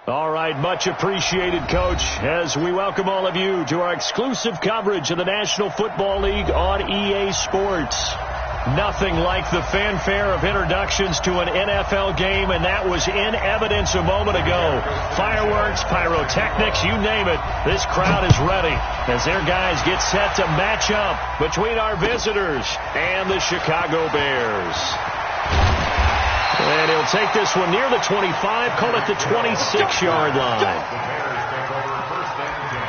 All right, much appreciated, Coach, as we welcome all of you to our exclusive coverage of the National Football League on EA Sports. Nothing like the fanfare of introductions to an NFL game, and that was in evidence a moment ago. Fireworks, pyrotechnics, you name it. This crowd is ready as their guys get set to match up between our visitors and the Chicago Bears. And he'll take this one near the 25, call it the 26-yard line. The Bears take over first and 10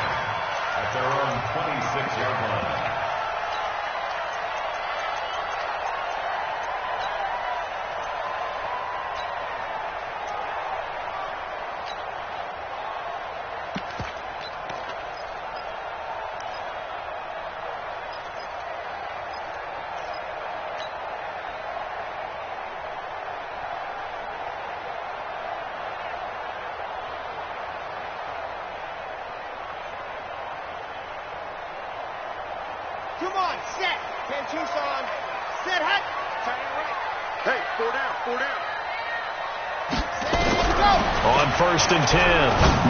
at their own 26-yard line. Come on, set. 10 Tucson. Set, hut. Turn right. Hey, 4 down, 4 down. Set, go. On first and 10,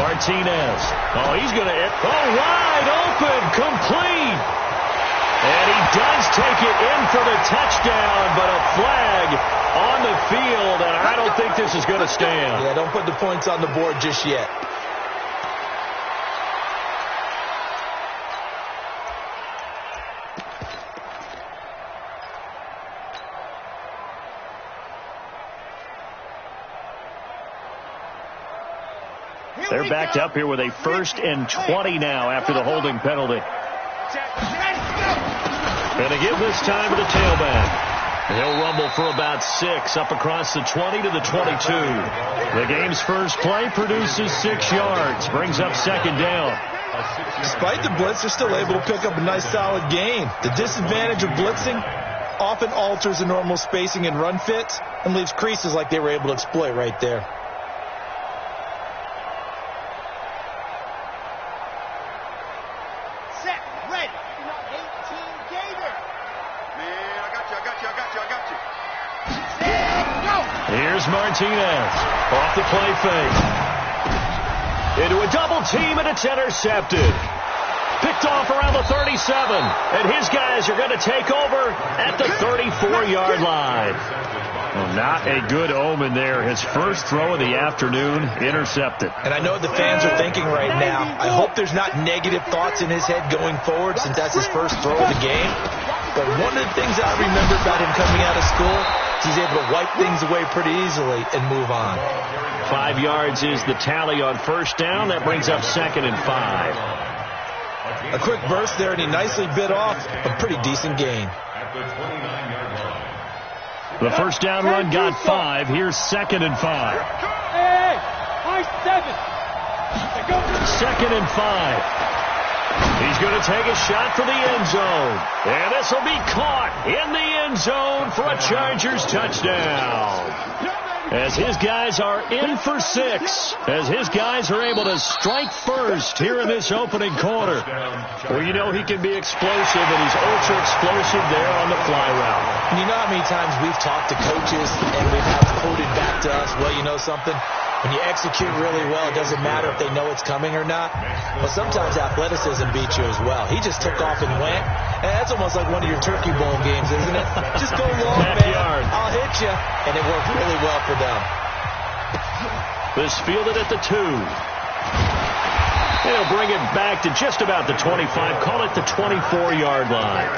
Martinez. Oh, he's going to hit. Oh, wide open, complete. And he does take it in for the touchdown, but a flag on the field, and I don't think this is going to stand. Yeah, don't put the points on the board just yet. They're backed up here with a first and 20 now after the holding penalty. And they give this time to the tailback. He'll rumble for about 6 up across the 20 to the 22. The game's first play produces 6 yards, brings up second down. Despite the blitz, they're still able to pick up a nice solid gain. The disadvantage of blitzing often alters the normal spacing and run fits and leaves creases like they were able to exploit right there. Here's Martinez off the play fake. Into a double team, and it's intercepted. Picked off around the 37, and his guys are going to take over at the 34-yard line. Well, not a good omen there. His first throw of the afternoon intercepted. And I know what the fans are thinking right now. I hope there's not negative thoughts in his head going forward since that's his first throw of the game. But one of the things I remember about him coming out of school, he's able to wipe things away pretty easily and move on. 5 yards is the tally on first down. That brings up second and 5. A quick burst there, and he nicely bit off a pretty decent gain. The first down run got 5. Here's second and 5. Hey, 7. Second and 5. He's going to take a shot for the end zone. And this will be caught in the end zone for a Chargers touchdown. As his guys are in for 6. As his guys are able to strike first here in this opening quarter. Well, you know he can be explosive, and he's ultra explosive there on the fly route. And you know how many times we've talked to coaches and we've had quoted back to us, well, you know something? When you execute really well, it doesn't matter if they know it's coming or not. Well, sometimes athleticism beats you as well. He just took off and went. And that's almost like one of your Turkey Bowl games, isn't it? Just go long, man. I'll hit you. And it worked really well for them. This fielded at the 2. They'll bring it back to just about the 25. Call it the 24-yard line.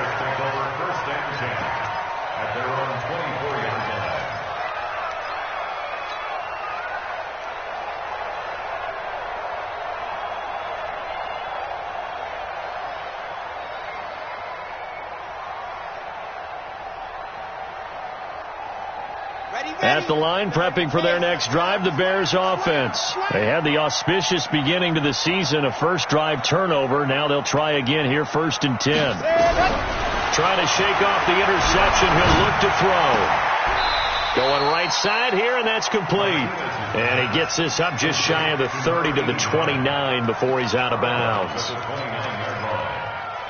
At the line, prepping for their next drive, the Bears offense. They had the auspicious beginning to the season, a first drive turnover. Now they'll try again here, first and 10. Trying to shake off the interception. He'll look to throw. Going right side here, and that's complete. And he gets this up just shy of the 30 to the 29 before he's out of bounds.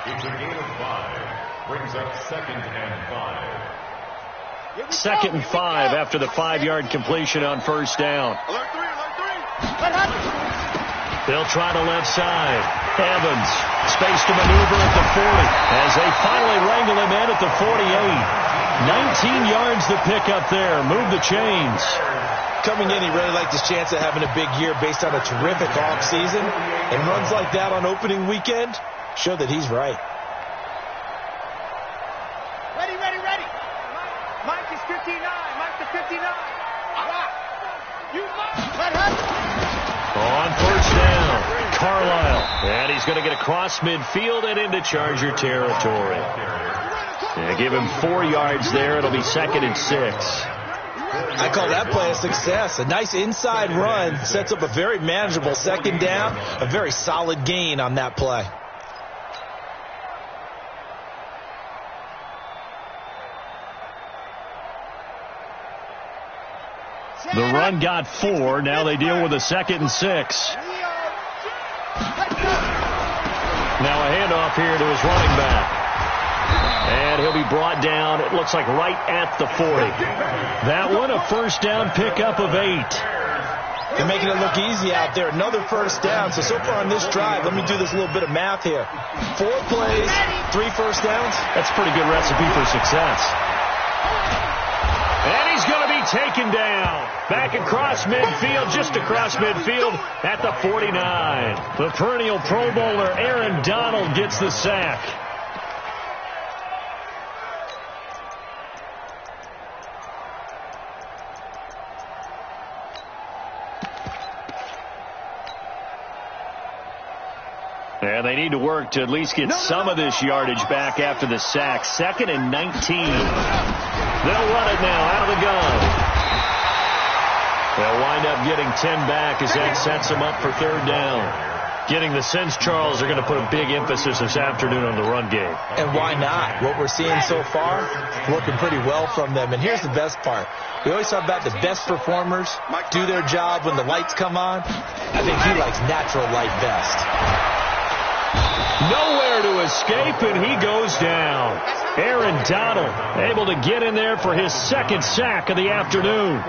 It's a gain of 5. Brings up second and 5. Second and 5 after the 5-yard completion on first down. Alert 3, alert 3. They'll try the left side. Evans, space to maneuver at the 40 as they finally wrangle him in at the 48. 19 yards to pick up there. Move the chains. Coming in, he really liked his chance of having a big year based on a terrific offseason. And runs like that on opening weekend show that he's right. Ready. Mike is 59. Mike is 59. You on first down, Carlisle. And he's going to get across midfield and into Charger territory. Yeah, give him 4 yards there. It'll be 2nd and 6. I call that play a success. A nice inside run sets up a very manageable 2nd down. A very solid gain on that play. The run got 4. Now they deal with a 2nd and 6. Now a handoff here to his running back. And he'll be brought down, it looks like right at the 40. That one a first down pickup of 8. They're making it look easy out there. Another first down. So far on this drive, let me do this little bit of math here. 4 plays, 3 first downs. That's a pretty good recipe for success. And he's going to be taken down. Back across midfield, just across midfield at the 49. The perennial Pro Bowler Aaron Donald gets the sack. And they need to work to at least get some of this yardage back after the sack. 2nd and 19. They'll run it now out of the gun. They'll wind up getting 10 back as that sets them up for 3rd down. Getting the sense, Charles, they're going to put a big emphasis this afternoon on the run game. And why not? What we're seeing so far, working pretty well from them. And here's the best part. We always talk about the best performers do their job when the lights come on. I think he likes natural light best. Nowhere to escape, and he goes down. Aaron Donald able to get in there for his 2nd sack of the afternoon.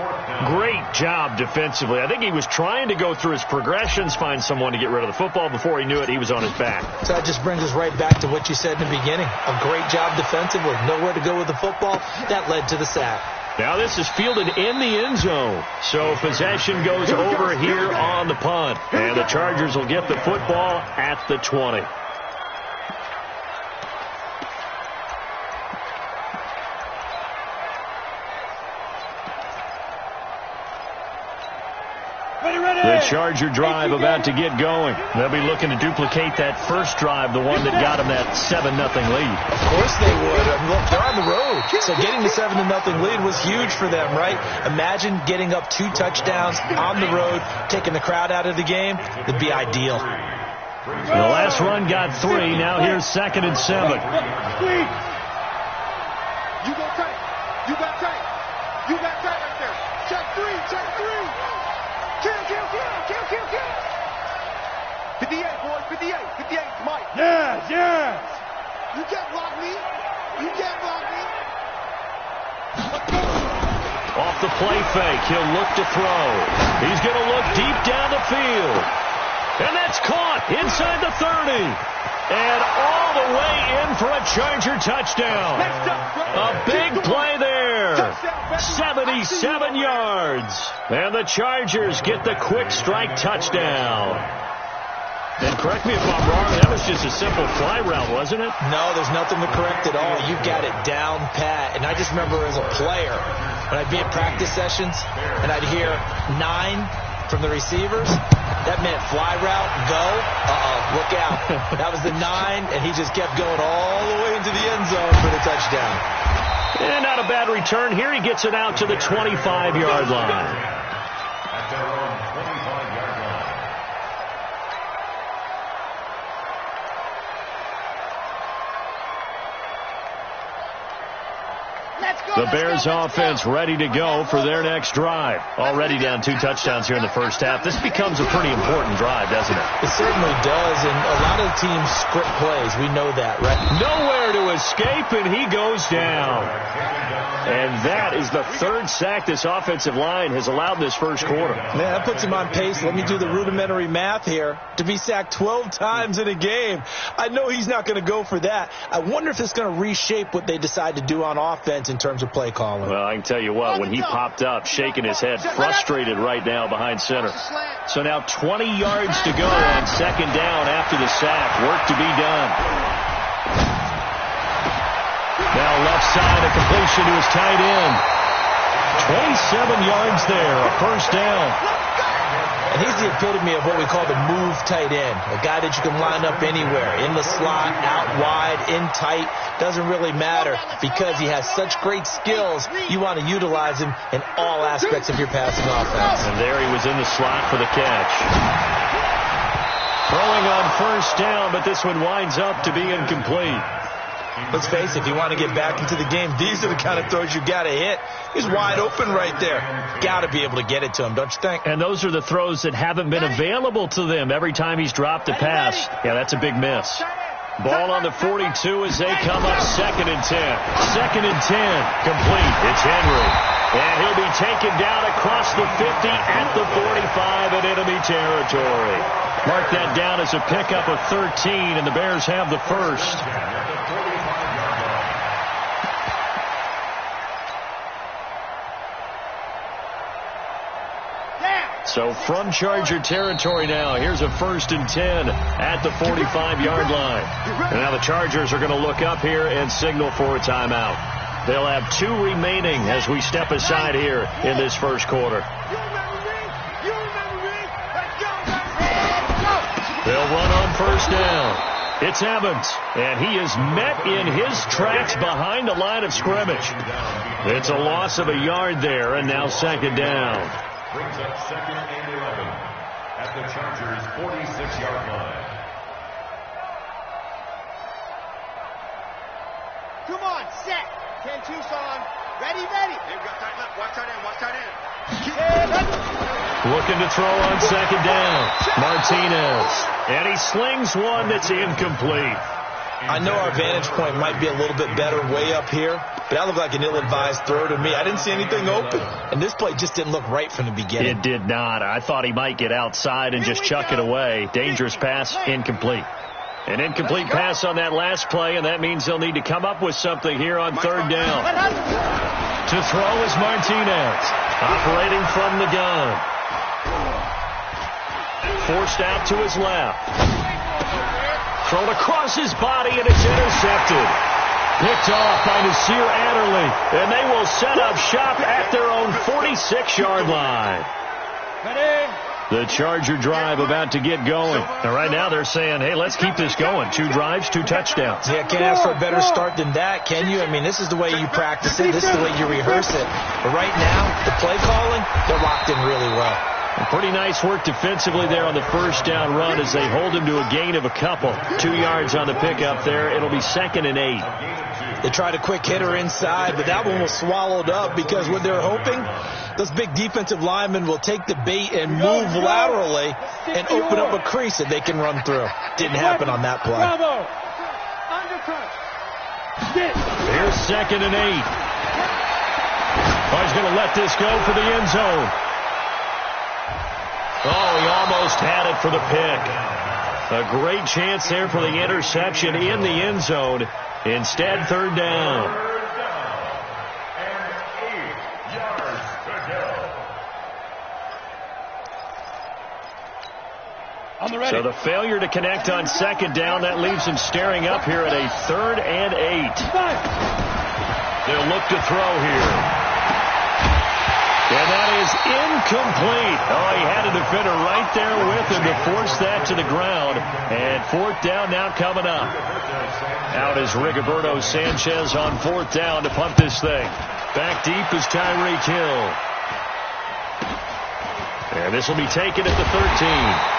Great job defensively. I think he was trying to go through his progressions, find someone to get rid of the football. Before he knew it, he was on his back. So that just brings us right back to what you said in the beginning. A great job defensively. Nowhere to go with the football. That led to the sack. Now this is fielded in the end zone. So possession goes over here on the punt. And the Chargers will get the football at the 20. The Charger drive about to get going. They'll be looking to duplicate that first drive, the one that got them that 7-0 lead. Of course they would. Look, they're on the road. So getting the 7-0 lead was huge for them, right? Imagine getting up 2 touchdowns on the road, taking the crowd out of the game. It'd be ideal. The last run got 3. Now here's 2nd and 7. You go tight. You got tight. You got tight right there. Check 3. Check 3. Kill. 58, boys. 58. 58, Mike. Yes. You can't block me. Off the play fake, he'll look to throw. He's going to look deep down the field. And that's caught inside the 30. And all the way in for a Charger touchdown. A big play there. 77 yards. And the Chargers get the quick strike touchdown. And correct me if I'm wrong, that was just a simple fly route, wasn't it? No, there's nothing to correct at all. You got it down pat. And I just remember as a player, when I'd be at practice sessions, and I'd hear 9 from the receivers, that meant fly route, go, look out. That was the 9, and he just kept going all the way into the end zone for the touchdown. And not a bad return. Here he gets it out to the 25-yard line. At their own 25-yard line. The Bears offense ready to go for their next drive. Already down 2 touchdowns here in the first half. This becomes a pretty important drive, doesn't it? It certainly does, and a lot of teams script plays. We know that, right? Nowhere to escape, and he goes down. And that is the 3rd sack this offensive line has allowed this first quarter. Man, that puts him on pace. Let me do the rudimentary math here. To be sacked 12 times in a game. I know he's not going to go for that. I wonder if it's going to reshape what they decide to do on offense in terms of play calling. Well, I can tell you what, when he popped up, shaking his head, frustrated right now behind center. So now 20 yards to go on 2nd down after the sack. Work to be done. Now left side, a completion to his tight end. 27 yards there, a first down. And he's the epitome of what we call the move tight end. A guy that you can line up anywhere. In the slot, out wide, in tight. Doesn't really matter because he has such great skills. You want to utilize him in all aspects of your passing offense. And there he was in the slot for the catch. Throwing on first down, but this one winds up to be incomplete. Let's face it, if you want to get back into the game, these are the kind of throws you got to hit. He's wide open right there. Got to be able to get it to him, don't you think? And those are the throws that haven't been available to them every time he's dropped a pass. Yeah, that's a big miss. Ball on the 42 as they come up 2nd and 10. 2nd and 10, complete. It's Henry. And he'll be taken down across the 50 at the 45 in enemy territory. Mark that down as a pickup of 13, and the Bears have the first. So from Charger territory now, here's a 1st and 10 at the 45-yard line. And now the Chargers are going to look up here and signal for a timeout. They'll have 2 remaining as we step aside here in this first quarter. They'll run on first down. It's Evans, and he is met in his tracks behind the line of scrimmage. It's a loss of a yard there, and now 2nd down. Brings up 2nd and 11 at the Chargers' 46-yard line. Come on, set. 10 Tucson. Ready. Here we go, tight left. Watch tight end. Looking to throw on 2nd down. Martinez. And he slings one that's incomplete. I know our vantage point might be a little bit better way up here, but that looked like an ill-advised throw to me. I didn't see anything open, and this play just didn't look right from the beginning. It did not. I thought he might get outside and just chuck it away. Dangerous pass, incomplete. An incomplete pass on that last play, and that means they'll need to come up with something here on 3rd down. To throw is Martinez, operating from the gun. Forced out to his left. Thrown across his body, and it's intercepted. Picked off by Nasir Adderley, and they will set up shop at their own 46-yard line. The Charger drive about to get going. And right now they're saying, hey, let's keep this going. 2 drives, 2 touchdowns. Yeah, can't ask for a better start than that, can you? I mean, this is the way you practice it. This is the way you rehearse it. But right now, the play calling, they're locked in really well. And pretty nice work defensively there on the first down run as they hold him to a gain of a couple. 2 yards on the pickup there. It'll be 2nd and 8. They tried a quick hitter inside, but that one was swallowed up because what they're hoping, those big defensive linemen will take the bait and move laterally and open up a crease that they can run through. Didn't happen on that play. Here's 2nd and 8. Oh, he's going to let this go for the end zone. Oh, he almost had it for the pick. A great chance there for the interception in the end zone. Instead, 3rd down. And 8 yards to go. So the failure to connect on 2nd down, that leaves him staring up here at a 3rd and 8. They'll look to throw here. And that is incomplete. Oh, he had a defender right there with him to force that to the ground. And 4th down now coming up. Out is Rigoberto Sanchez on 4th down to punt this thing. Back deep is Tyreek Hill. And this will be taken at the 13.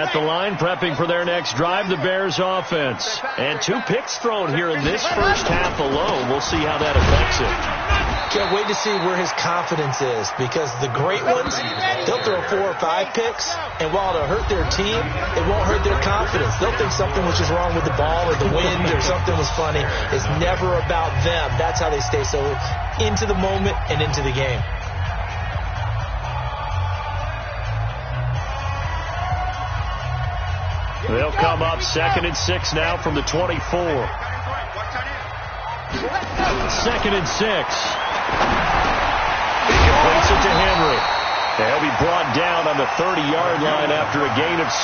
at the line, prepping for their next drive, the Bears offense. And 2 picks thrown here in this first half alone. We'll see how that affects it. Can't wait to see where his confidence is, because the great ones, they'll throw 4 or 5 picks, and while it'll hurt their team, it won't hurt their confidence. They'll think something was just wrong with the ball or the wind or something was funny. It's never about them. That's how they stay so into the moment and into the game. They'll come up 2nd and 6 now from the 24. 2nd and 6. He completes it to Henry. They'll be brought down on the 30-yard line after a gain of 6.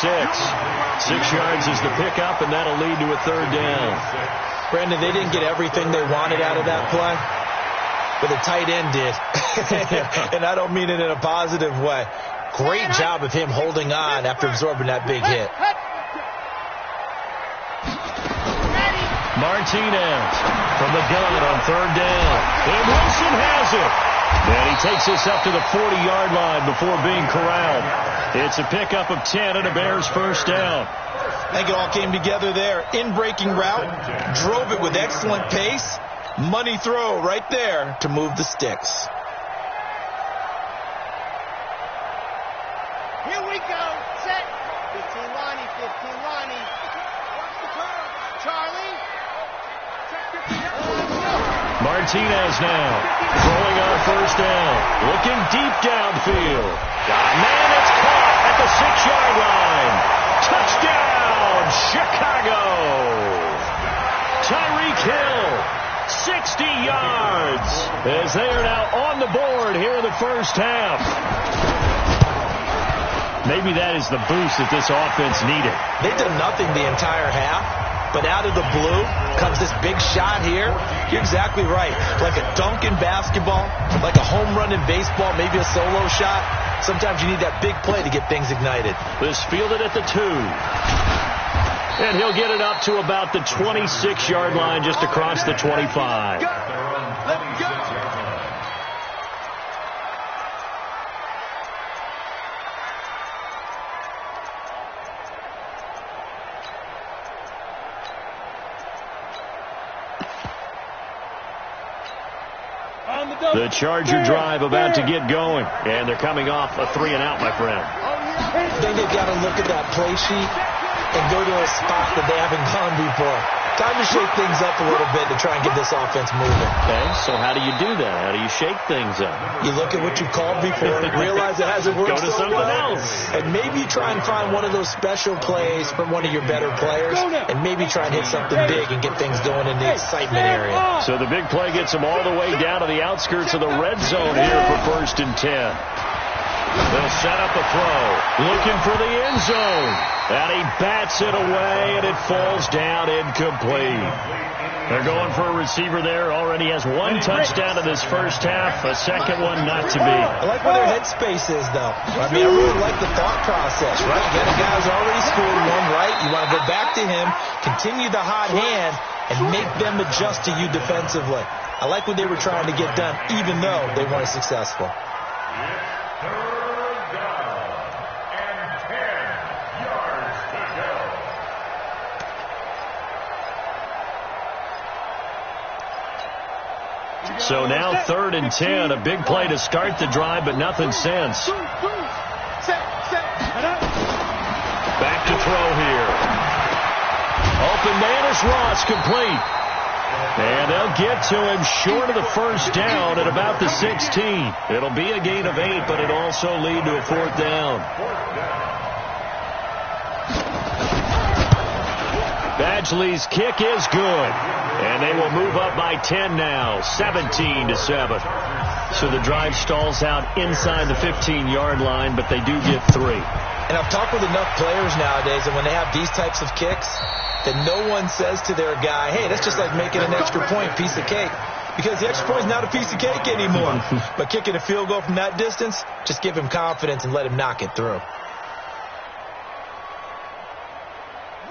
6 yards is the pickup, and that'll lead to a 3rd down. Brandon, they didn't get everything they wanted out of that play, but the tight end did. And I don't mean it in a positive way. Great job of him holding on after absorbing that big hit. Martinez from the gun on 3rd down. And Wilson has it. And he takes us up to the 40-yard line before being corralled. It's a pickup of 10 and a Bears first down. I think it all came together there. In-breaking route, drove it with excellent pace. Money throw right there to move the sticks. Here we go. Set. 15 Lonnie, 15 Lonnie. Watch the curve. Charlie. Martinez now throwing on 1st down. Looking deep downfield. Got a man that's caught at the 6-yard line. Touchdown, Chicago. Tyreek Hill, 60 yards, as they are now on the board here in the first half. Maybe that is the boost that this offense needed. They did nothing the entire half, but out of the blue comes this big shot here. You're exactly right. Like a dunk in basketball, like a home run in baseball, maybe a solo shot. Sometimes you need that big play to get things ignited. This fielded at the 2. And he'll get it up to about the 26-yard line, just across the 25. Let's go. The Charger drive about to get going. And they're coming off a 3-and-out, my friend. Then they've got to look at that play sheet and go to a spot that they haven't gone before. Time to shake things up a little bit to try and get this offense moving. Okay, so how do you do that? How do you shake things up? You look at what you've called before, realize it hasn't worked Go to so something well, else. and maybe try and find one of those special plays from one of your better players, and maybe try and hit something big and get things going in the excitement area. So the big play gets them all the way down to the outskirts of the red zone here for 1st and 10. They'll set up a throw, looking for the end zone. And he bats it away, and it falls down incomplete. They're going for a receiver there. Already has 1 touchdown in this first half. A second one not to be. I like where their headspace is, though. I mean, I really like the thought process, right? You got a guy who's already scored one, right? You want to go back to him, continue the hot hand, and make them adjust to you defensively. I like what they were trying to get done, even though they weren't successful. So now 3rd and 10, a big play to start the drive, but nothing since. Back to throw here. Open man is Ross, complete. And they'll get to him short of the first down at about the 16. It'll be a gain of 8, but it'll also lead to a 4th down. Badgley's kick is good. And they will move up by 10 now, 17-7. So the drive stalls out inside the 15-yard line, but they do get 3. And I've talked with enough players nowadays, and when they have these types of kicks, that no one says to their guy, hey, that's just like making an extra point, piece of cake. Because the extra point is not a piece of cake anymore. But kicking a field goal from that distance, just give him confidence and let him knock it through.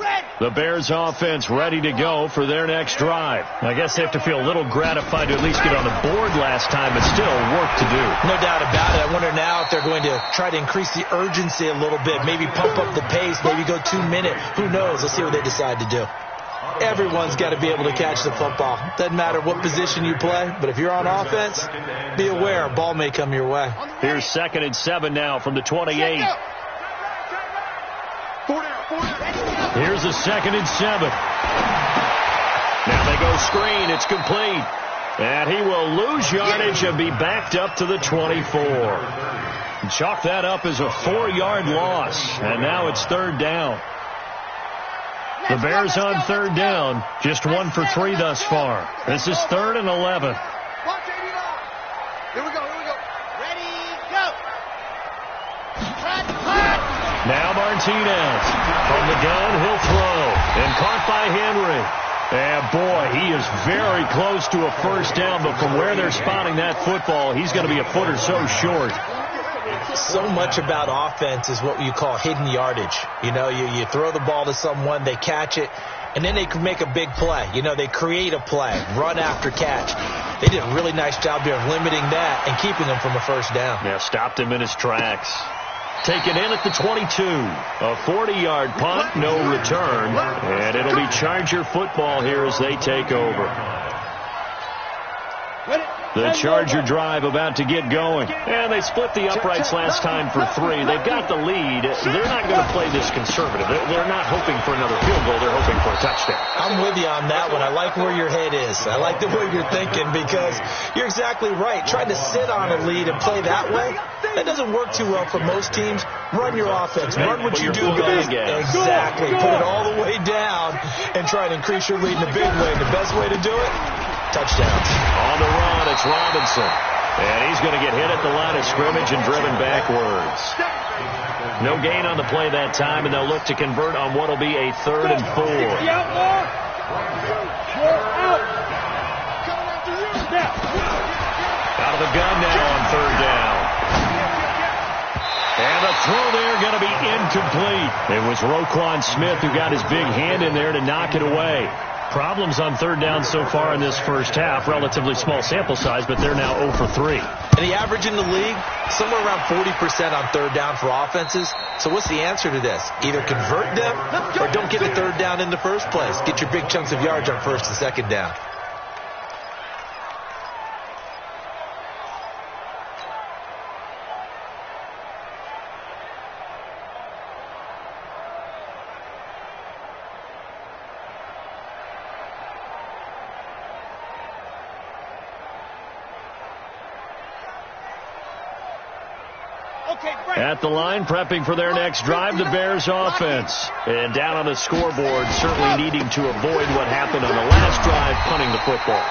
Red. The Bears offense ready to go for their next drive. I guess they have to feel a little gratified to at least get on the board last time, but still work to do. No doubt about it. I wonder now if they're going to try to increase the urgency a little bit, maybe pump up the pace, maybe go 2 minutes. Who knows? Let's see what they decide to do. Everyone's got to be able to catch the football. Doesn't matter what position you play, but if you're on offense, be aware a ball may come your way. Here's 2nd and 7 now from the 28. Here's a 2nd and 7. Now they go screen. It's complete. And he will lose yardage and be backed up to the 24. Chalk that up as a 4-yard loss. And now it's 3rd down. The Bears on 3rd down. Just 1 for 3 thus far. This is 3rd and 11. Watch 89. Here we go. Ready, go. Now Martinez. From the gun, he'll throw. And caught by Henry. And boy, he is very close to a first down, but from where they're spotting that football, he's going to be a foot or so short. So much about offense is what you call hidden yardage. You know, you throw the ball to someone, they catch it, and then they can make a big play. You know, they create a play, run after catch. They did a really nice job here of limiting that and keeping him from a first down. Yeah, stopped him in his tracks. Taken in at the 22. A 40-yard punt, no return. And it'll be Charger football here as they take over. The Charger drive about to get going. And they split the uprights last time for 3. They've got the lead. They're not going to play this conservative. They're not hoping for another field goal. They're hoping for a touchdown. I'm with you on that one. I like where your head is. I like the way you're thinking because you're exactly right. Trying to sit on a lead and play that way, that doesn't work too well for most teams. Run your offense. Run what you do best. Exactly. Put it all the way down and try and increase your lead in a big way. And the best way to do it, touchdowns. On the run, it's Robinson. And he's going to get hit at the line of scrimmage and driven backwards. No gain on the play that time, and they'll look to convert on what will be a 3rd and 4. Out of the gun now on 3rd down. And the throw there going to be incomplete. It was Roquan Smith who got his big hand in there to knock it away. Problems on 3rd down so far in this first half. Relatively small sample size, but they're now 0 for 3. And the average in the league, somewhere around 40% on 3rd down for offenses. So what's the answer to this? Either convert them or don't get a 3rd down in the first place. Get your big chunks of yards on 1st and 2nd down. At the line, prepping for their next drive, the Bears offense. And down on the scoreboard, certainly needing to avoid what happened on the last drive, punting the football.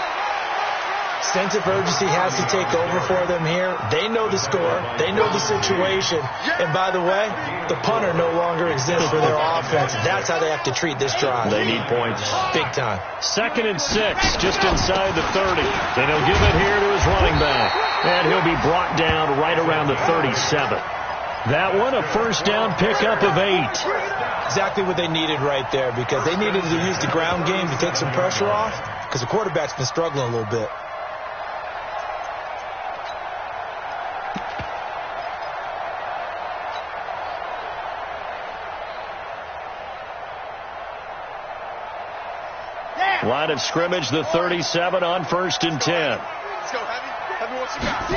Sense of urgency has to take over for them here. They know the score. They know the situation. And by the way, the punter no longer exists for their offense. That's how they have to treat this drive. They need points. Big time. 2nd and 6, just inside the 30. Then he'll give it here to his running back. And he'll be brought down right around the 37. That one, a first down pickup of 8. Exactly what they needed right there because they needed to use the ground game to take some pressure off because the quarterback's been struggling a little bit. Line of scrimmage, the 37 on 1st and 10. Let's go, Heavy. Heavy, what you got?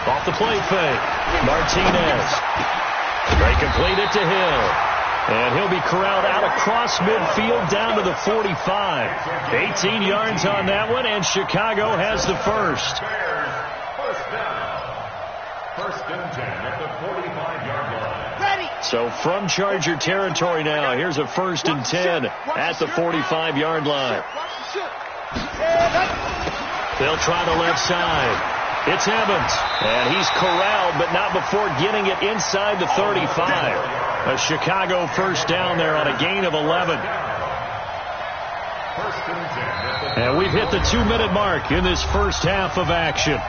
Off the play fake. Martinez. They complete it to Hill. And he'll be corralled out across midfield down to the 45. 18 yards on that one, and Chicago has the first. First down. 1st and 10 at the 45-yard line. Ready. So from Charger territory now, here's a 1st and 10 at the 45-yard line. They'll try the left side. It's Evans, and he's corralled, but not before getting it inside the 35. A Chicago first down there on a gain of 11. And we've hit the 2-minute mark in this first half of action.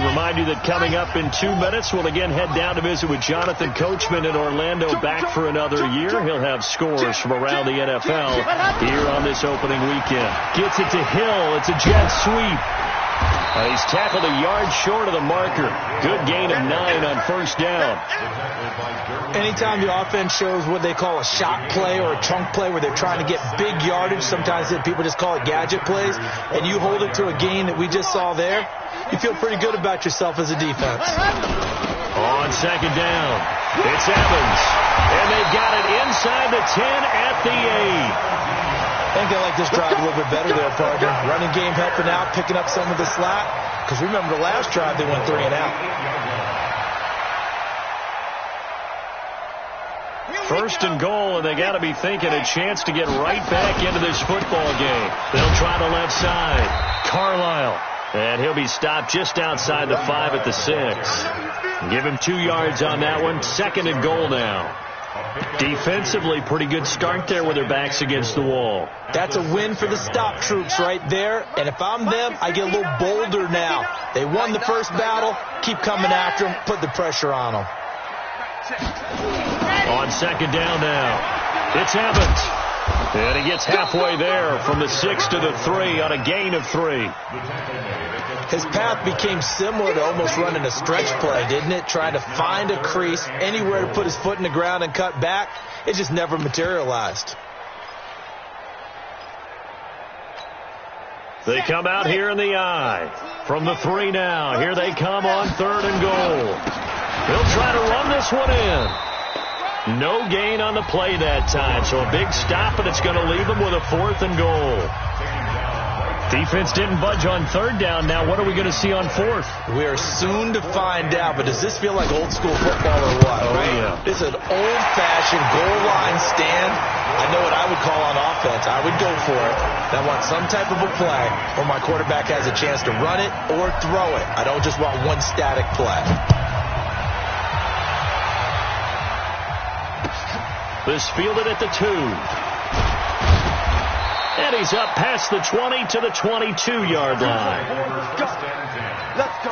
remind you that coming up in 2 minutes, we'll again head down to visit with Jonathan Coachman in Orlando, back for another year. He'll have scores from around the NFL here on this opening weekend. Gets it to Hill. It's a jet sweep. He's tackled a yard short of the marker. Good gain of 9 on first down. Anytime the offense shows what they call a shot play or a chunk play where they're trying to get big yardage, sometimes people just call it gadget plays, and you hold it to a gain that we just saw there, you feel pretty good about yourself as a defense. On second down, it's Evans. And they've got it inside the 10 at the 8. I think they like this drive a little bit better there, partner. Running game helping out, picking up some of the slack. Because remember the last drive, they went 3 and out. First and goal, and they got to be thinking a chance to get right back into this football game. They'll try the left side. Carlisle. And he'll be stopped just outside the 5 at the 6. Give him 2 yards on that one. Second and goal now. Defensively, pretty good start there with their backs against the wall. That's a win for the stop troops right there. And if I'm them, I get a little bolder now. They won the first battle. Keep coming after them. Put the pressure on them. On second down now, it's Evans. And he gets halfway there from the 6 to the 3 on a gain of 3. His path became similar to almost running a stretch play, didn't it? Trying to find a crease, anywhere to put his foot in the ground and cut back. It just never materialized. They come out here in the I. From the 3 now. Here they come on third and goal. They'll try to run this one in. No gain on the play that time, so a big stop, and it's going to leave them with a 4th and goal. Defense didn't budge on third down. Now what are we going to see on 4th? We are soon to find out, but does this feel like old school football or what? Oh, yeah. This is an old-fashioned goal line stand. I know what I would call on offense. I would go for it. I want some type of a play where my quarterback has a chance to run it or throw it. I don't just want one static play. This fielded at the 2. And he's up past the 20 to the 22-yard line. Let's go.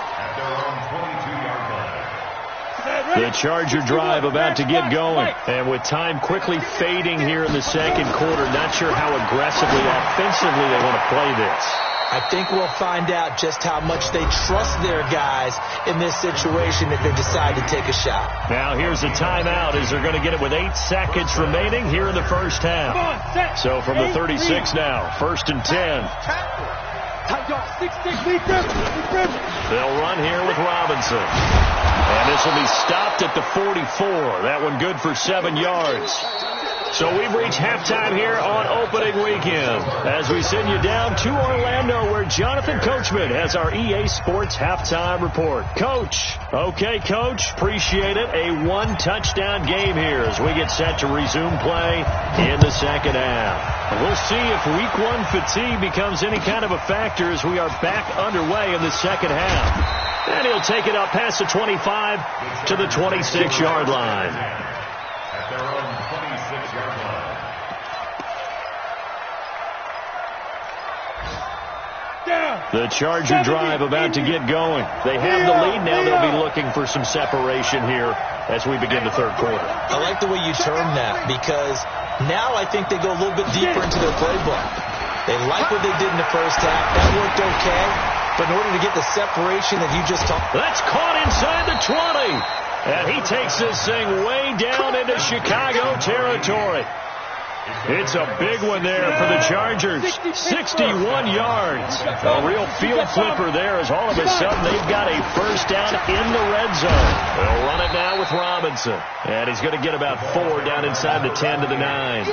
The Charger drive about to get going. And with time quickly fading here in the second quarter, not sure how aggressively, offensively they want to play this. I think we'll find out just how much they trust their guys in this situation if they decide to take a shot. Now here's a timeout as they're going to get it with 8 seconds remaining here in the first half. So from the 36 now, 1st and 10. They'll run here with Robinson. And this will be stopped at the 44. That one good for 7 yards. So we've reached halftime here on opening weekend as we send you down to Orlando where Jonathan Coachman has our EA Sports halftime report. Coach. Okay, Coach. Appreciate it. A 1-touchdown game here as we get set to resume play in the second half. And we'll see if week 1 fatigue becomes any kind of a factor as we are back underway in the second half. And he'll take it up past the 25 to the 26-yard line. At their own 26-yard line. The Charger drive about to get going. They have the lead now. They'll be looking for some separation here as we begin the third quarter. I like the way you term that because now I think they go a little bit deeper into their playbook. They like what they did in the first half. That worked okay. But in order to get the separation that you just talked about. That's caught inside the 20. And he takes this thing way down into Chicago territory. It's a big one there for the Chargers. 61 yards. A real field flipper there as all of a sudden they've got a first down in the red zone. They'll run it now with Robinson. And he's going to get about 4 down inside the 10 to the 9.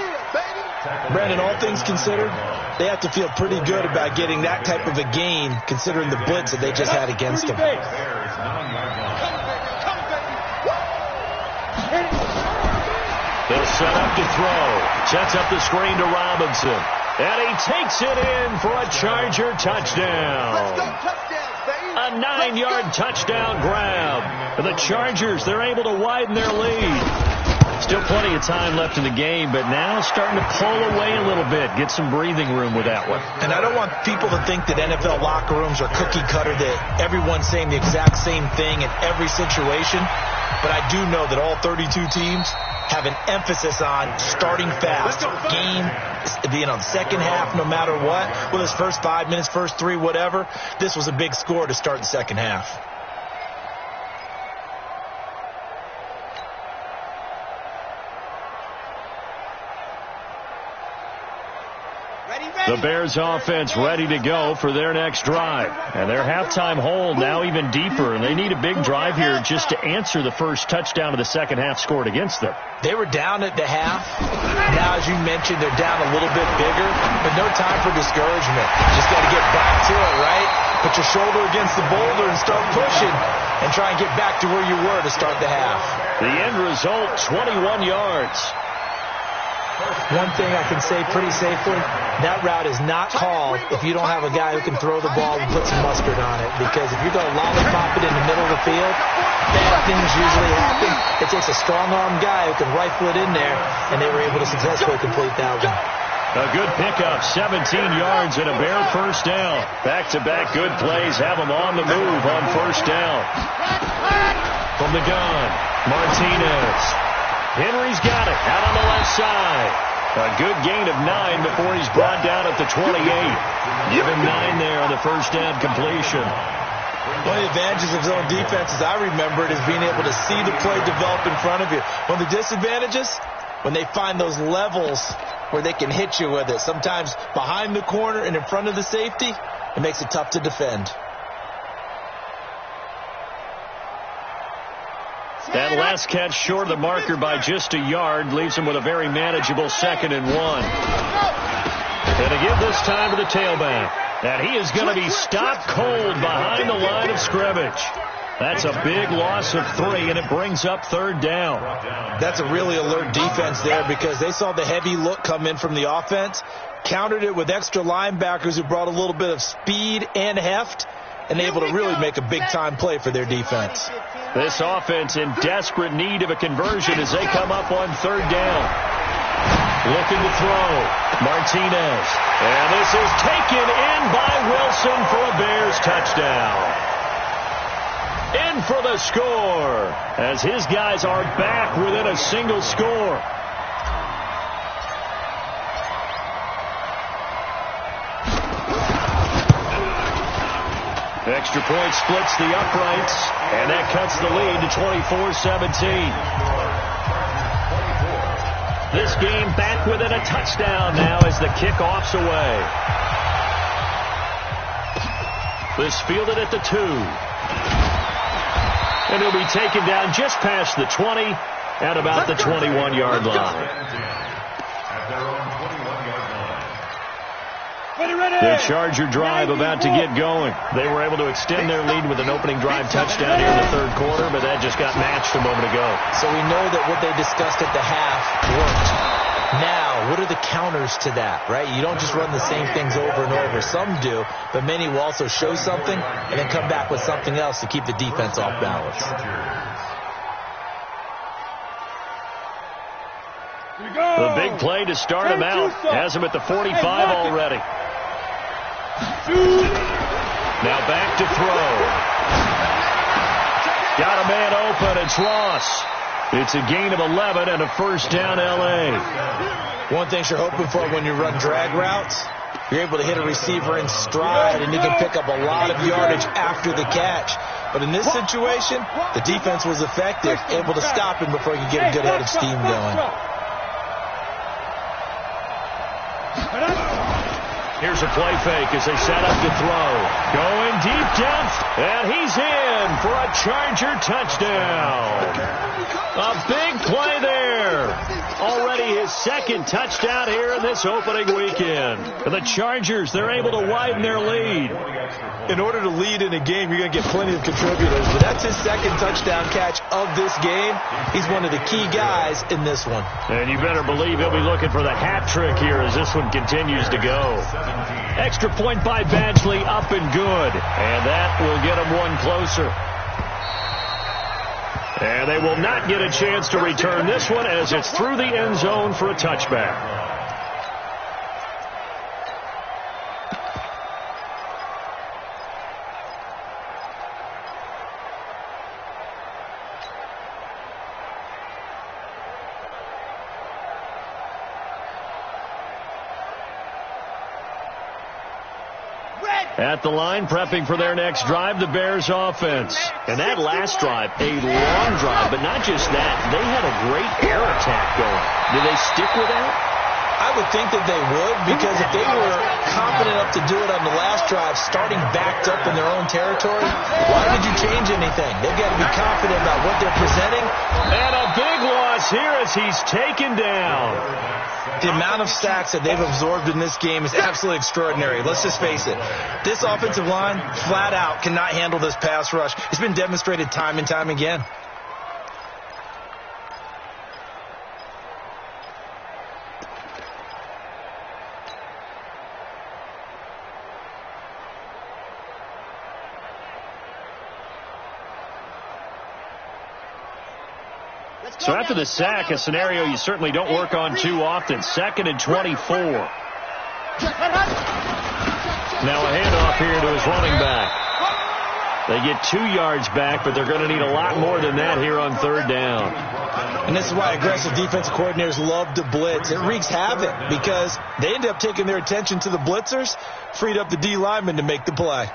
Brandon, all things considered, they have to feel pretty good about getting that type of a gain considering the blitz that they just had against them. They'll set up to throw. Sets up the screen to Robinson. And he takes it in for a Charger touchdown. A 9-yard touchdown grab. For the Chargers, they're able to widen their lead. Still plenty of time left in the game, but now starting to pull away a little bit, get some breathing room with that one. And I don't want people to think that NFL locker rooms are cookie cutter, that everyone's saying the exact same thing in every situation. But I do know that all 32 teams have an emphasis on starting fast. Game, the second half, no matter what. Well, this first 5 minutes, first 3, whatever. This was a big score to start the second half. The Bears offense ready to go for their next drive. And their halftime hole now even deeper, and they need a big drive here just to answer the first touchdown of the second half scored against them. They were down at the half. Now, as you mentioned, they're down a little bit bigger, but no time for discouragement. Just got to get back to it, right? Put your shoulder against the boulder and start pushing and try and get back to where you were to start the half. The end result, 21 yards. One thing I can say pretty safely, that route is not called if you don't have a guy who can throw the ball and put some mustard on it. Because if you're going to lollipop it in the middle of the field, bad things usually happen. It takes a strong-armed guy who can rifle it in there, and they were able to successfully complete that one. A good pickup, 17 yards and a Bear first down. Back-to-back good plays have them on the move on first down. From the gun, Martinez. Henry's got it out on the left side. A good gain of 9 before he's brought down at the 28. Give him 9 there on the first down completion. One of the advantages of zone defenses, I remember it, is being able to see the play develop in front of you. One of the disadvantages, when they find those levels where they can hit you with it, sometimes behind the corner and in front of the safety, it makes it tough to defend. That last catch short of the marker by just a yard leaves him with a very manageable 2nd and 1. And to give this time to the tailback. And he is going to be stopped cold behind the line of scrimmage. That's a big loss of 3, and it brings up 3rd down. That's a really alert defense there because they saw the heavy look come in from the offense, countered it with extra linebackers who brought a little bit of speed and heft, and able to really make a big-time play for their defense. This offense in desperate need of a conversion as they come up on 3rd down. Looking to throw. Martinez. And this is taken in by Wilson for a Bears touchdown. In for the score as his guys are back within a single score. Extra point splits the uprights, and that cuts the lead to 24-17. This game back within a touchdown now as the kickoff's away. This fielded at the 2. And he'll be taken down just past the 20 at about the 21-yard line. The Charger drive about to get going. They were able to extend their lead with an opening drive touchdown here in the 3rd quarter, but that just got matched a moment ago. So we know that what they discussed at the half worked. Now, what are the counters to that, right? You don't just run the same things over and over. Some do, but many will also show something and then come back with something else to keep the defense off balance. The big play to start him out has him at the 45 already. Now back to throw. Got a man open. It's Ross. It's a gain of 11 and a first down L.A. One thing you're hoping for when you run drag routes, you're able to hit a receiver in stride and you can pick up a lot of yardage after the catch. But in this situation, the defense was effective, able to stop him before you get a good head of steam going. Here's a play fake as they set up to throw. Going deep depth, and he's in for a Charger touchdown. A big play there. Already his 2nd touchdown here in this opening weekend. And the Chargers, they're able to widen their lead. In order to lead in a game, you're going to get plenty of contributors. But that's his 2nd touchdown catch of this game. He's one of the key guys in this one. And you better believe he'll be looking for the hat trick here as this one continues to go. Extra point by Badgley, up and good. And that will get him one closer. And they will not get a chance to return this one as it's through the end zone for a touchback. At the line, prepping for their next drive, the Bears offense. And that last drive, a long drive, but not just that. They had a great air attack going. Do they stick with that? I would think that they would, because if they were confident enough to do it on the last drive, starting backed up in their own territory, why would you change anything? They've got to be confident about what they're presenting. And a big loss here as he's taken down. The amount of sacks that they've absorbed in this game is absolutely extraordinary. Let's just face it. This offensive line, flat out, cannot handle this pass rush. It's been demonstrated time and time again. So after the sack, a scenario you certainly don't work on too often. 2nd and 24. Now a handoff here to his running back. They get 2 yards back, but they're going to need a lot more than that here on 3rd down. And this is why aggressive defensive coordinators love to blitz. It wreaks havoc because they end up taking their attention to the blitzers, freed up the D lineman to make the play.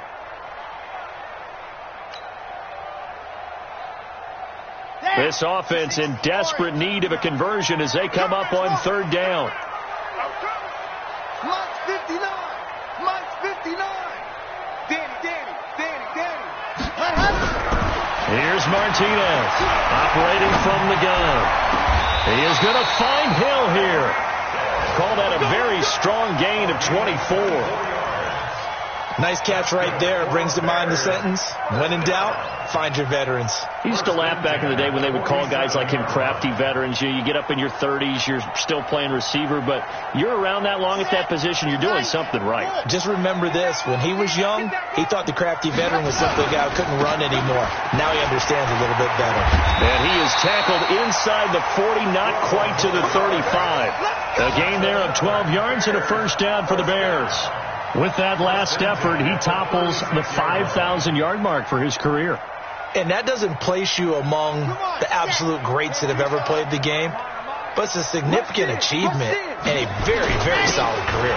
This offense in desperate need of a conversion as they come up on 3rd down. Lunch 59. Lunch 59. Danny. Here's Martinez operating from the gun. He is going to find Hill here. Call that a very strong gain of 24. Nice catch right there. Brings to mind the sentence, when in doubt, find your veterans. He used to laugh back in the day when they would call guys like him crafty veterans. You get up in your 30s, you're still playing receiver, but you're around that long at that position, you're doing something right. Just remember this. When he was young, he thought the crafty veteran was simply a guy who couldn't run anymore. Now he understands a little bit better. And he is tackled inside the 40, not quite to the 35. A gain there of 12 yards and a 1st down for the Bears. With that last effort, he topples the 5,000-yard mark for his career. And that doesn't place you among the absolute greats that have ever played the game, but it's a significant achievement and a very, very solid career.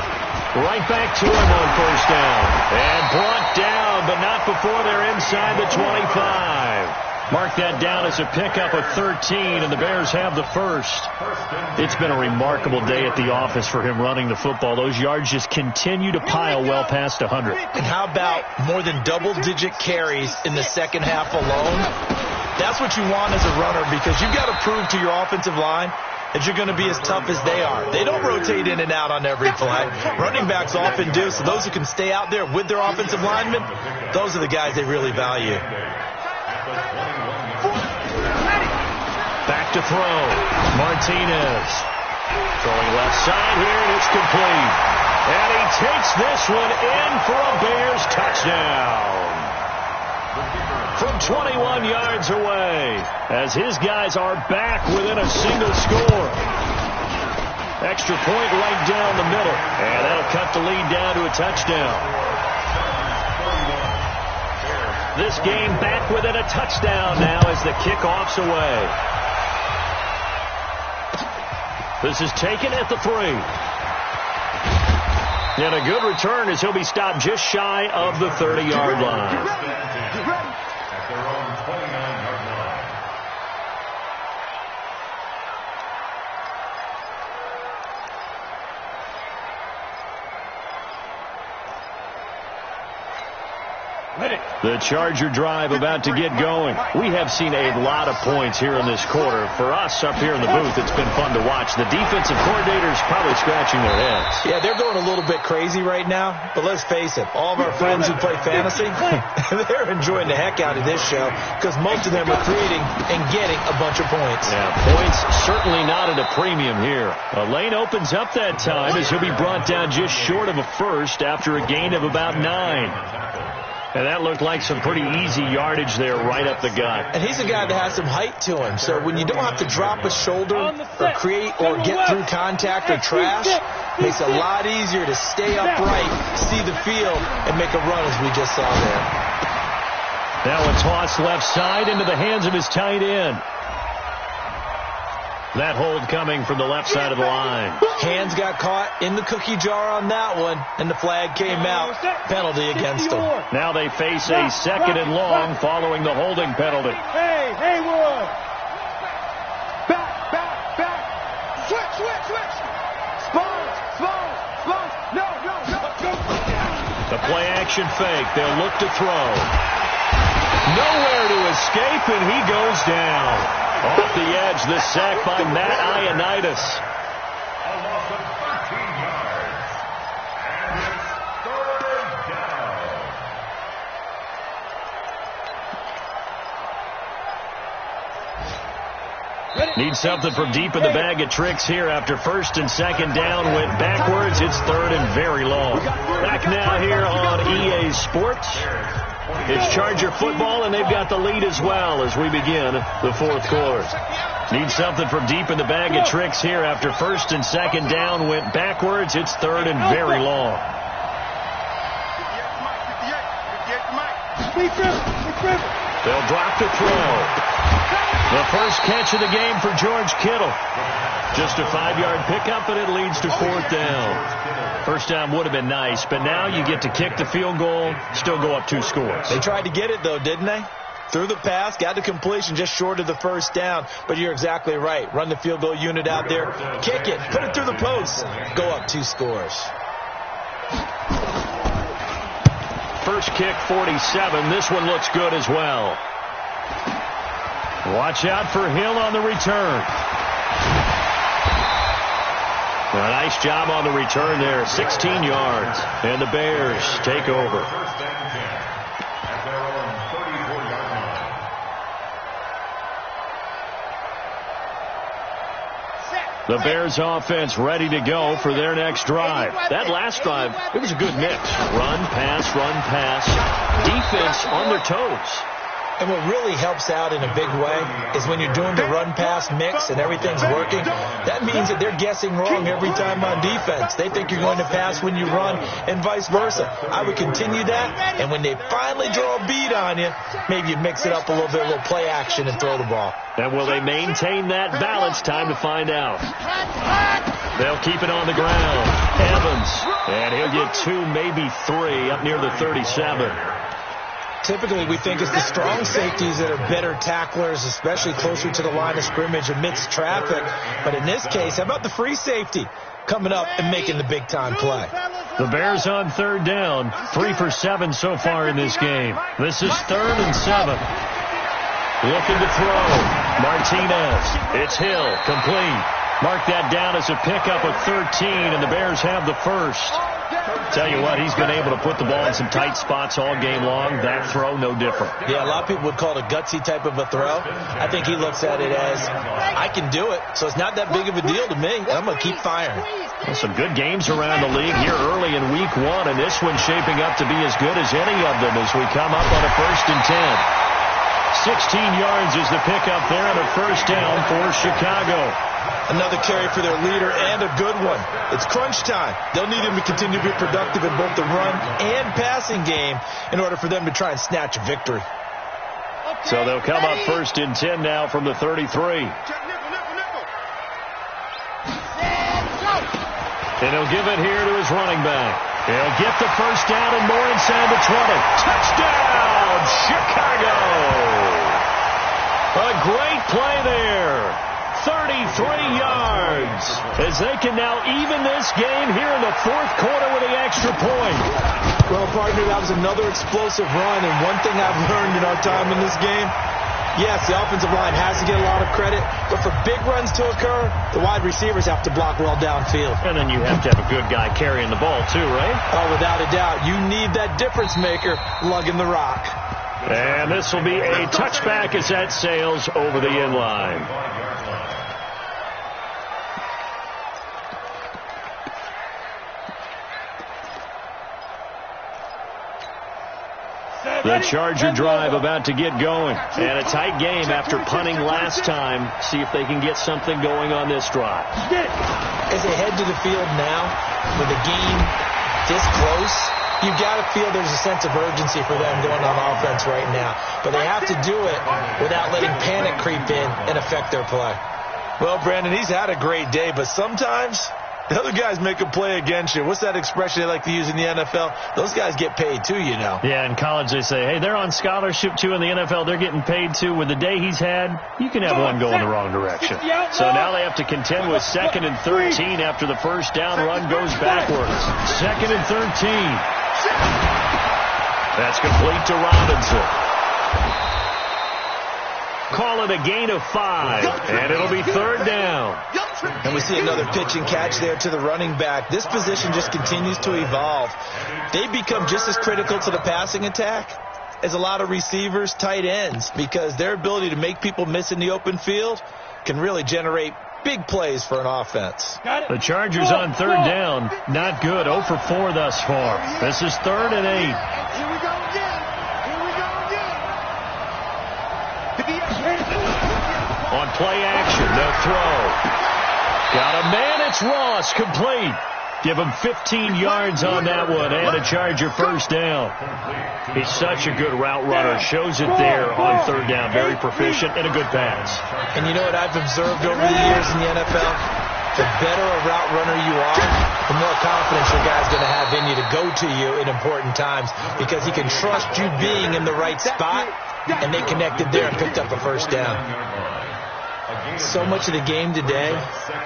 Right back to him on 1st down. And brought down, but not before they're inside the 25. Mark that down as a pickup of 13, and the Bears have the 1st. It's been a remarkable day at the office for him running the football. Those yards just continue to pile well past 100. And how about more than double-digit carries in the second half alone? That's what you want as a runner, because you've got to prove to your offensive line that you're going to be as tough as they are. They don't rotate in and out on every play. Running backs often do, so those who can stay out there with their offensive linemen, those are the guys they really value. Back to throw. Martinez. Throwing left side here, and it's complete. And he takes this one in for a Bears touchdown. From 21 yards away, as his guys are back within a single score. Extra point right down the middle. And that'll cut the lead down to a touchdown. This game back within a touchdown now as the kickoff's away. This is taken at the 3. And a good return as he'll be stopped just shy of the 30-yard line. At their own 29-yard line. The Charger drive about to get going. We have seen a lot of points here in this quarter. For us up here in the booth, it's been fun to watch. The defensive coordinators probably scratching their heads. Yeah, they're going a little bit crazy right now, but let's face it, all of our friends who play fantasy, they're enjoying the heck out of this show because most of them are creating and getting a bunch of points. Yeah, points certainly not at a premium here. A lane opens up that time as he'll be brought down just short of a 1st after a gain of about 9. And that looked like some pretty easy yardage there right up the gut. And he's a guy that has some height to him. So when you don't have to drop a shoulder or create or get through contact or trash, it makes it a lot easier to stay upright, see the field, and make a run as we just saw there. Now a toss left side into the hands of his tight end. That hold coming from the left side of the line. Hands got caught in the cookie jar on that one, and the flag came out. Penalty against them. Now they face a 2nd and long following the holding penalty. Hey, Haywood. Back. Switch. Spons. No. The play action fake. They'll look to throw. Nowhere to escape, and he goes down. Off the edge, the sack by Matt Ioannidis. A loss of 13 yards. And it's 3rd down. Need something from deep in the bag of tricks here after 1st and 2nd down went backwards. It's 3rd and very long. Back now here on EA Sports. It's Charger football, and they've got the lead as well as we begin the 4th quarter. Need something from deep in the bag of tricks here after 1st and 2nd down went backwards. It's 3rd and very long. They'll drop to throw. The first catch of the game for George Kittle. Just a 5-yard pickup, and it leads to 4th down. First down would have been nice, but now you get to kick the field goal, still go up 2 scores. They tried to get it, though, didn't they? Threw the pass, got the completion just short of the first down, but you're exactly right. Run the field goal unit out there, kick it, put it through the post, go up 2 scores. First kick, 47. This one looks good as well. Watch out for Hill on the return. A nice job on the return there, 16 yards. And the Bears take over. 1st and 10 at their own 34-yard line. The Bears offense ready to go for their next drive. That last drive, it was a good mix. Run, pass. Defense on their toes. And what really helps out in a big way is when you're doing the run-pass mix and everything's working, that means that they're guessing wrong every time on defense. They think you're going to pass when you run and vice versa. I would continue that, and when they finally draw a beat on you, maybe you mix it up a little bit, a little play action, and throw the ball. And will they maintain that balance? Time to find out. They'll keep it on the ground. Evans, and he'll get 2, maybe 3 up near the 37. Typically, we think it's the strong safeties that are better tacklers, especially closer to the line of scrimmage amidst traffic. But in this case, how about the free safety coming up and making the big-time play? The Bears on 3rd down, 3 for 7 so far in this game. This is 3rd and 7. Looking to throw. Martinez. It's Hill. Complete. Mark that down as a pickup of 13, and the Bears have the first. Tell you what, he's been able to put the ball in some tight spots all game long. That throw, no different. Yeah, a lot of people would call it a gutsy type of a throw. I think he looks at it as, I can do it, so it's not that big of a deal to me. I'm going to keep firing. Well, some good games around the league here early in week 1, and this one's shaping up to be as good as any of them as we come up on a 1st and 10. 16 yards is the pickup there and a first down for Chicago. Another carry for their leader and a good one. It's crunch time. They'll need him to continue to be productive in both the run and passing game in order for them to try and snatch a victory. So they'll come up 1st and 10 now from the 33. And he'll give it here to his running back. He'll get the first down and more inside the 20. Touchdown, Chicago! A great play there. 33 yards as they can now even this game here in the 4th quarter with the extra point. Well, partner, that was another explosive run, and one thing I've learned in our time in this game, yes, the offensive line has to get a lot of credit, but for big runs to occur, the wide receivers have to block well downfield. And then you have to have a good guy carrying the ball too, right? Oh, without a doubt. You need that difference maker lugging the rock. And this will be a touchback as that sails over the end line. The Charger drive about to get going. And a tight game after punting last time. See if they can get something going on this drive. As they head to the field now, with the game this close, you've got to feel there's a sense of urgency for them going on offense right now. But they have to do it without letting panic creep in and affect their play. Well, Brandon, he's had a great day, but sometimes the other guys make a play against you. What's that expression they like to use in the NFL? Those guys get paid too, you know. Yeah, in college they say, hey, they're on scholarship too. In the NFL, they're getting paid too. With the day he's had, you can have one go in the wrong direction. So now they have to contend with 2nd and 13 after the first down run goes backwards. 2nd and 13. That's complete to Robinson. Call it a gain of 5, and it'll be 3rd down. And we see another pitch and catch there to the running back. This position just continues to evolve. They become just as critical to the passing attack as a lot of receivers, tight ends, because their ability to make people miss in the open field can really generate big plays for an offense. The Chargers on 3rd down, not good. 0 for 4 thus far. This is 3rd and 8. Here we go again. Here we go again. On play action, no throw. Got a man, it's Ross, complete. Give him 15 yards on that one and a Charger first down. He's such a good route runner. Shows it there on 3rd down. Very proficient and a good pass. And you know what I've observed over the years in the NFL? The better a route runner you are, the more confidence your guy's going to have in you to go to you in important times, because he can trust you being in the right spot, and they connected there and picked up a first down. So much of the game today,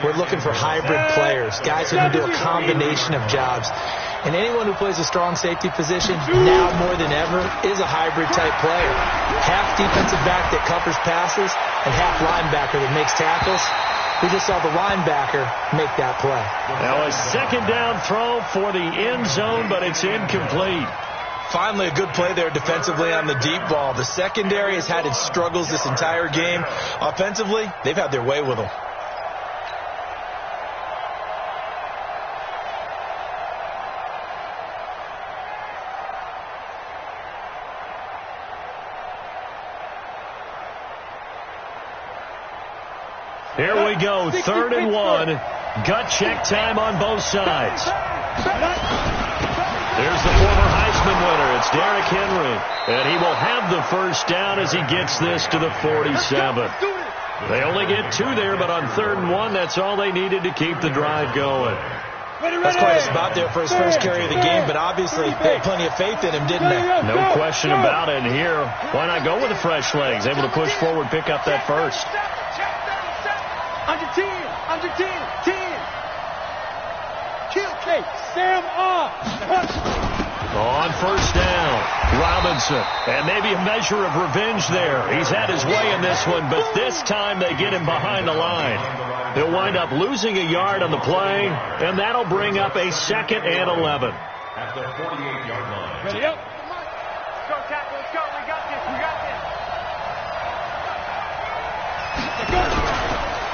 we're looking for hybrid players, guys who can do a combination of jobs. And anyone who plays a strong safety position, now more than ever, is a hybrid-type player. Half defensive back that covers passes and half linebacker that makes tackles. We just saw the linebacker make that play. Now a 2nd down throw for the end zone, but it's incomplete. Finally, a good play there defensively on the deep ball. The secondary has had its struggles this entire game. Offensively, they've had their way with them. Here we go, 3rd and 1. Gut check time on both sides. There's the former Heisman winner. It's Derrick Henry. And he will have the first down as he gets this to the 47. They only get 2 there, but on 3rd and 1, that's all they needed to keep the drive going. That's quite a spot there for his first carry of the game, but obviously they had plenty of faith in him, didn't they? No question about it. And here, why not go with the fresh legs? Able to push forward, pick up that first. Under 10, under 10, 10. Kill K, Sam off. On first down, Robinson. And maybe a measure of revenge there. He's had his way in this one, but this time they get him behind the line. They'll wind up losing a yard on the play, and that'll bring up a 2nd and 11. At the 48-yard line. Ready up. Let's go, tackle, let's go. We got this, we got this.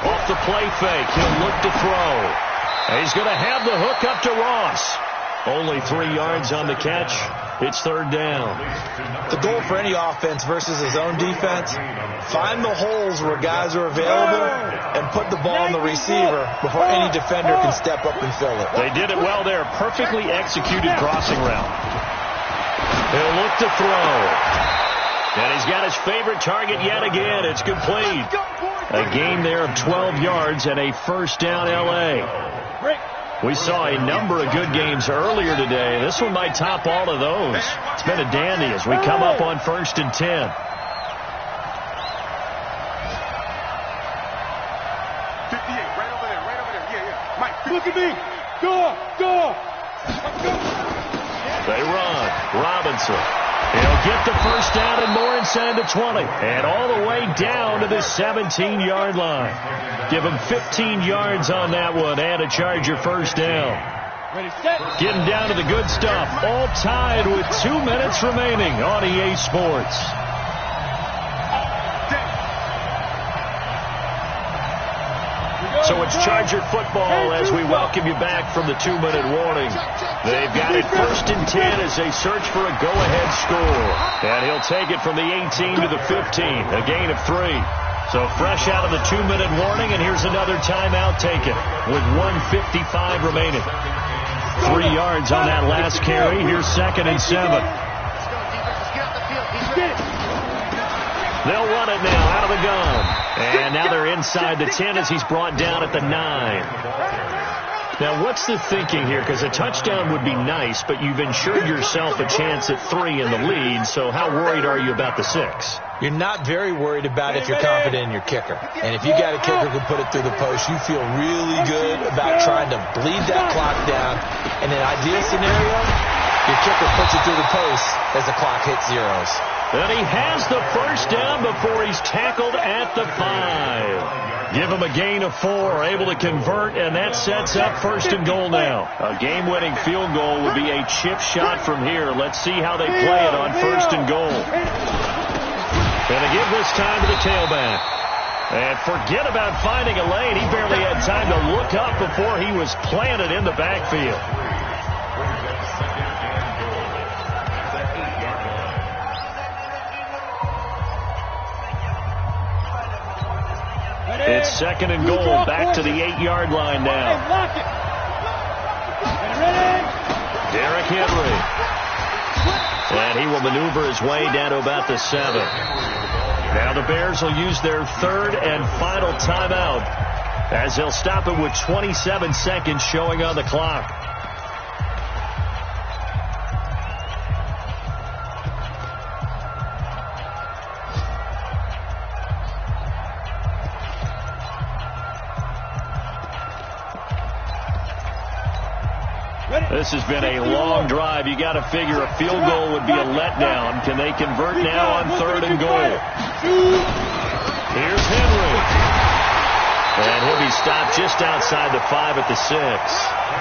Off the play fake, he'll look to throw. And he's going to have the hook up to Ross. Only 3 yards on the catch. It's 3rd down. The goal for any offense versus his own defense, find the holes where guys are available and put the ball on the receiver before any defender can step up and fill it. They did it well there. Perfectly executed crossing route. He'll look to throw. And he's got his favorite target yet again. It's complete. A gain there of 12 yards and a first down L.A. We saw a number of good games earlier today. This one might top all of those. It's been a dandy as we come up on 1st and 10. Look at me. Go. They run. Robinson. He'll get the first down and more inside the 20. And all the way down to the 17-yard line. Give him 15 yards on that one and a Charger first down. Getting down to the good stuff. All tied with 2 minutes remaining on EA Sports. So it's Charger football as we welcome you back from the 2-minute warning. They've got it 1st and 10 as they search for a go-ahead score. And he'll take it from the 18 to the 15, a gain of 3. So fresh out of the 2-minute warning, and here's another timeout taken with 1:55 remaining. 3 yards on that last carry. Here's 2nd and 7. They'll run it now out of the gun. And now they're inside the 10 as he's brought down at the 9. Now, what's the thinking here? Because a touchdown would be nice, but you've ensured yourself a chance at 3 in the lead. So how worried are you about the 6? You're not very worried about it if you're confident in your kicker. And if you got a kicker who can put it through the post, you feel really good about trying to bleed that clock down. In an ideal scenario, your kicker puts it through the post as the clock hits zeros. And he has the first down before he's tackled at the 5. Give him a gain of 4, able to convert, and that sets up 1st and goal now. A game-winning field goal would be a chip shot from here. Let's see how they play it on 1st and goal. And they give this time to the tailback. And forget about finding a lane. He barely had time to look up before he was planted in the backfield. It's 2nd and goal, back to the 8-yard line now. Derrick Henry. And he will maneuver his way down to about the 7. Now the Bears will use their 3rd and final timeout as they'll stop it with 27 seconds showing on the clock. This has been a long drive. You got to figure a field goal would be a letdown. Can they convert now on 3rd and goal? Here's Henry. And he'll be stopped just outside the 5 at the 6.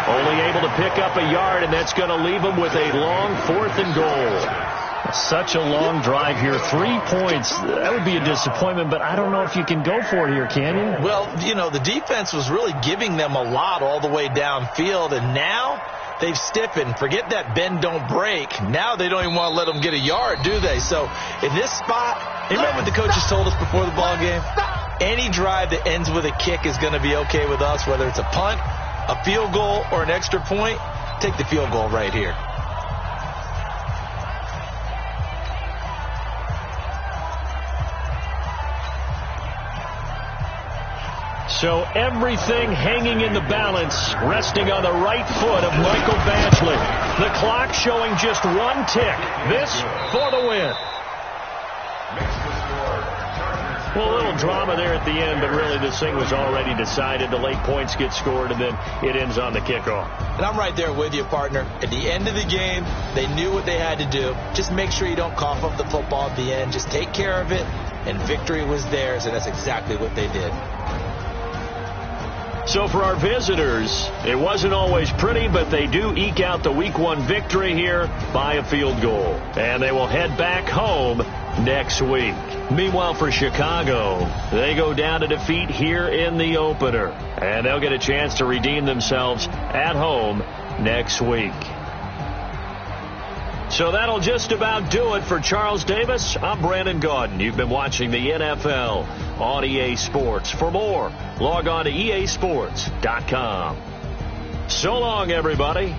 Only able to pick up a yard, and that's going to leave him with a long 4th and goal. Such a long drive here. 3 points. That would be a disappointment, but I don't know if you can go for it here, can you? Well, you know, the defense was really giving them a lot all the way downfield, and now they've stiffened. Forget that bend, don't break. Now they don't even want to let them get a yard, do they? So in this spot, you remember what the coaches told us before the ball game? Any drive that ends with a kick is going to be okay with us, whether it's a punt, a field goal, or an extra point. Take the field goal right here. So everything hanging in the balance, resting on the right foot of Michael Badgley. The clock showing just 1 tick. This for the win. Well, a little drama there at the end, but really this thing was already decided. The late points get scored, and then it ends on the kickoff. And I'm right there with you, partner. At the end of the game, they knew what they had to do. Just make sure you don't cough up the football at the end. Just take care of it, and victory was theirs, and that's exactly what they did. So for our visitors, it wasn't always pretty, but they do eke out the Week 1 victory here by a field goal. And they will head back home next week. Meanwhile, for Chicago, they go down to defeat here in the opener. And they'll get a chance to redeem themselves at home next week. So that'll just about do it for Charles Davis. I'm Brandon Gaudin. You've been watching the NFL on EA Sports. For more, log on to EASports.com. So long, everybody.